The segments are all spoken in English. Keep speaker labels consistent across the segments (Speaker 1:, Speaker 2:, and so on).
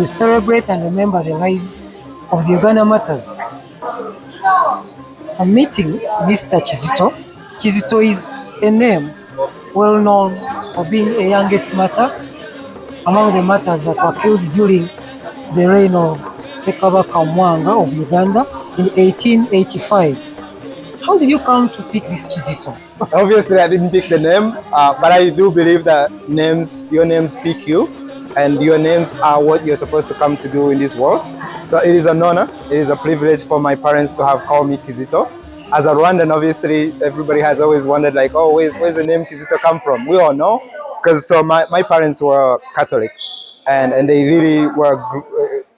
Speaker 1: we celebrate and remember the lives of the Uganda martyrs. I'm meeting Mr. Kizito. Kizito is a name well known for being a youngest martyr among the martyrs that were killed during the reign of Ssekabaka Mwanga of Uganda in 1885. How did you come to pick this Kizito?
Speaker 2: Obviously, I didn't pick the name, but I do believe that your names pick you, and your names are what you're supposed to come to do in this world. So it is an honor, it is a privilege for my parents to have called me Kizito. As a Rwandan, obviously, everybody has always wondered, like, oh, where's the name Kizito come from? We all know, because so my parents were Catholic, and they really were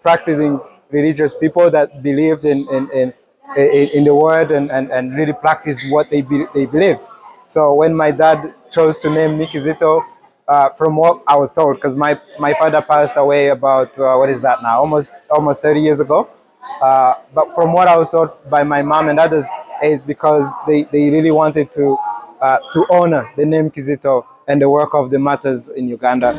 Speaker 2: practicing religious people that believed in the word and really practiced what they believed. So when my dad chose to name me Kizito, from what I was told, because my father passed away about what is that now, almost 30 years ago. But from what I was told by my mom and others, is because they really wanted to honor the name Kizito and the work of the martyrs in Uganda.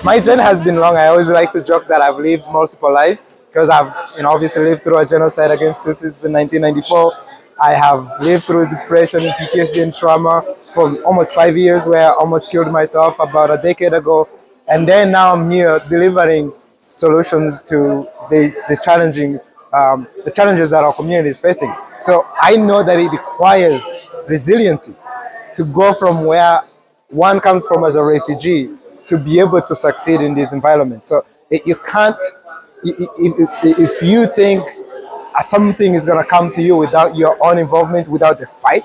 Speaker 2: My journey has been long. I always like to joke that I've lived multiple lives because I've obviously lived through a genocide against Tutsis in 1994. I have lived through depression, PTSD, and trauma for almost 5 years, where I almost killed myself about a decade ago. And then now I'm here delivering solutions to the challenges that our community is facing. So I know that it requires resiliency to go from where one comes from as a refugee to be able to succeed in this environment. So you can't, if you think something is going to come to you without your own involvement, without the fight,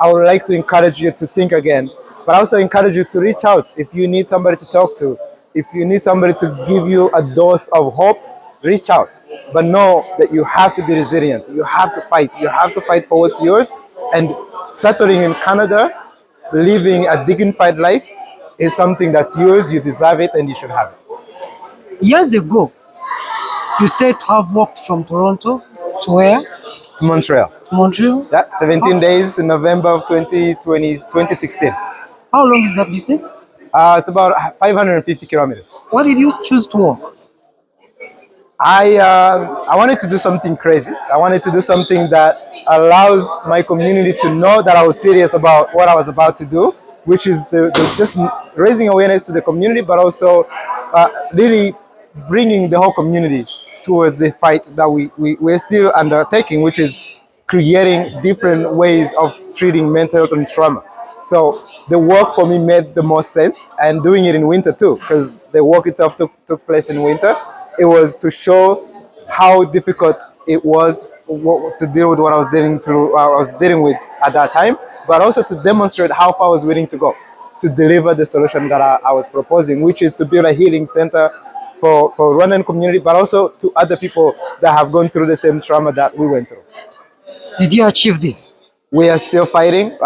Speaker 2: I would like to encourage you to think again, but also encourage you to reach out. If you need somebody to talk to, if you need somebody to give you a dose of hope, reach out. But know that you have to be resilient. You have to fight. You have to fight for what's yours. And settling in Canada, living a dignified life, is something that's yours, you deserve it, and you should have it.
Speaker 1: Years ago, you said to have walked from Toronto to where?
Speaker 2: To Montreal.
Speaker 1: Montreal?
Speaker 2: Yeah, 17 days in November of 2016.
Speaker 1: How long is that distance?
Speaker 2: It's about 550 kilometers.
Speaker 1: Why did you choose to walk?
Speaker 2: I wanted to do something crazy. I wanted to do something that allows my community to know that I was serious about what I was about to do, which is just raising awareness to the community, but also really bringing the whole community towards the fight that we're still undertaking, which is creating different ways of treating mental health and trauma. So the work for me made the most sense, and doing it in winter too, because the work itself took place in winter. It was to show how difficult it was to deal with what I was dealing with at that time, but also to demonstrate how far I was willing to go to deliver the solution that I was proposing, which is to build a healing center for Rwandan community, but also to other people that have gone through the same trauma that we went through.
Speaker 1: Did you achieve this?
Speaker 2: We are still fighting.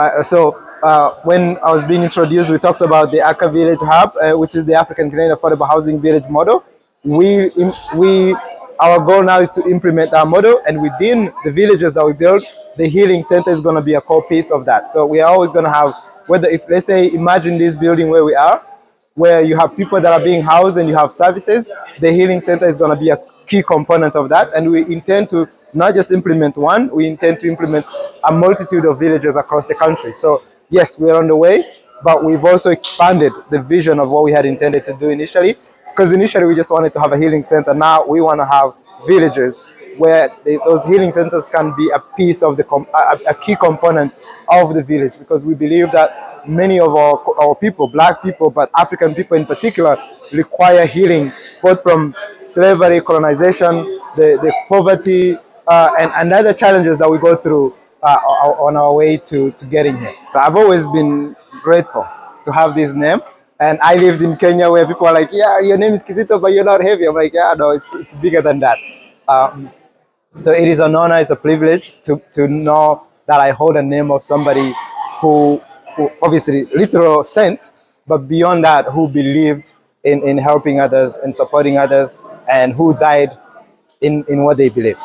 Speaker 2: When I was being introduced, we talked about the Aka Village Hub, which is the African Canadian Affordable Housing Village model. Our goal now is to implement our model, and within the villages that we build, the healing center is going to be a core piece of that. So we are always going to have, let's say, imagine this building where we are, where you have people that are being housed and you have services, the healing center is going to be a key component of that. And we intend to not just implement one, we intend to implement a multitude of villages across the country. So yes, we're on the way, but we've also expanded the vision of what we had intended to do initially. Because initially we just wanted to have a healing center. Now we want to have villages where those healing centers can be a piece of a key component of the village, because we believe that many of our people, black people, but African people in particular, require healing both from slavery, colonization, the poverty, and other challenges that we go through on our way to getting here. So I've always been grateful to have this name. And I lived in Kenya where people are like, yeah, your name is Kizito, but you're not heavy. I'm like, yeah, no, it's bigger than that. So it is an honor, it's a privilege to know that I hold a name of somebody who obviously literal saint, but beyond that, who believed in helping others and supporting others, and who died in what they believed,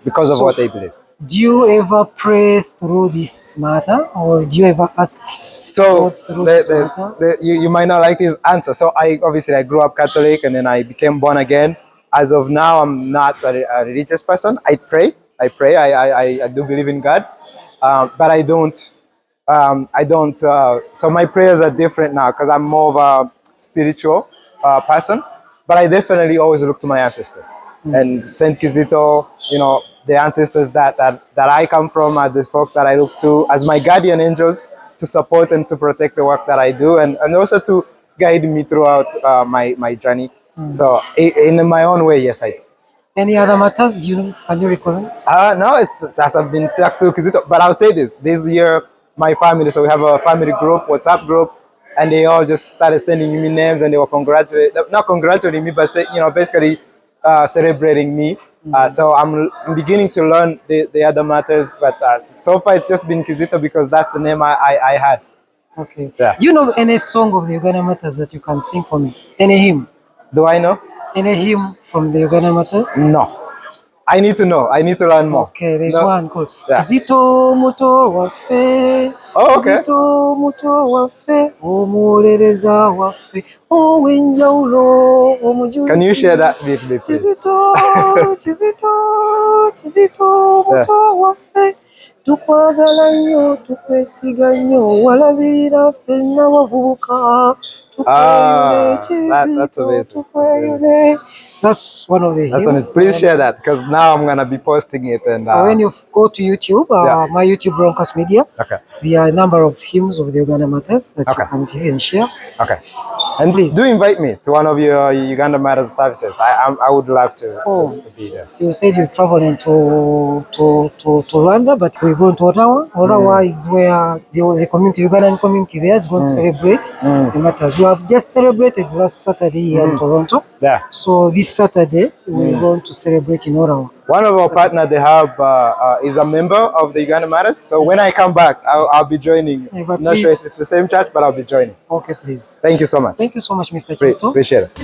Speaker 2: because of what they believed.
Speaker 1: Do you ever pray through this matter, or do you ever ask
Speaker 2: So
Speaker 1: God through this matter?
Speaker 2: you might not like this answer. So I grew up Catholic, and then I became born again. As of now, I'm not a religious person. I pray. I do believe in God, but I don't. So my prayers are different now because I'm more of a spiritual person. But I definitely always look to my ancestors. And Saint Kizito, the ancestors that I come from are the folks that I look to as my guardian angels to support and to protect the work that I do, and also to guide me throughout my journey. So in my own way, yes, I do.
Speaker 1: Any other matters? Can you recall?
Speaker 2: No, it's just I've been stuck to Kizito. But I'll say this year, my family, so we have a family group, WhatsApp group, and they all just started sending me names, and they were not congratulating me, but basically celebrating me. So I'm beginning to learn the other matters, but so far it's just been Kizito because that's the name I had.
Speaker 1: Okay.
Speaker 2: Yeah.
Speaker 1: Do you know any song of the Uganda Matters that you can sing for me? Any hymn?
Speaker 2: Do I know?
Speaker 1: Any hymn from the Uganda Matters?
Speaker 2: No. I need to know. I need to learn more.
Speaker 1: Okay, there's
Speaker 2: No.
Speaker 1: one called
Speaker 2: Yeah.
Speaker 1: Kizito muto waffe.
Speaker 2: Oh, okay.
Speaker 1: Kizito muto waffe, omulereza waffe, ow'enjawulo, omujulizi.
Speaker 2: Can you share that with me, please?
Speaker 1: Kizito, Kizito muto waffe, tukwagala nnyo, tukwesiga nnyo, walabirira ffenna wavubuka.
Speaker 2: That's amazing.
Speaker 1: That's one of the
Speaker 2: That's
Speaker 1: hymns.
Speaker 2: amazing. Please share that, because now I'm gonna be posting it. And
Speaker 1: when you go to YouTube, my YouTube broadcast media,
Speaker 2: okay,
Speaker 1: there are a number of hymns of the Uganda Matters that you can see and share.
Speaker 2: Okay. And please do invite me to one of your Uganda Matters services. I would love to be there.
Speaker 1: You said you're traveling to Rwanda, but we're going to Ottawa. Ottawa is where the community, Ugandan community there is going to celebrate the matters. We have just celebrated last Saturday here in Toronto.
Speaker 2: Yeah.
Speaker 1: So this Saturday we're going to celebrate in Ottawa.
Speaker 2: One of our partners they have is a member of the Uganda Matters. So when I come back, I'll be joining. I'm not sure if it's the same church, but I'll be joining.
Speaker 1: Okay, please.
Speaker 2: Thank you so much.
Speaker 1: Thank you so much, Mr. Kizito.
Speaker 2: Appreciate it.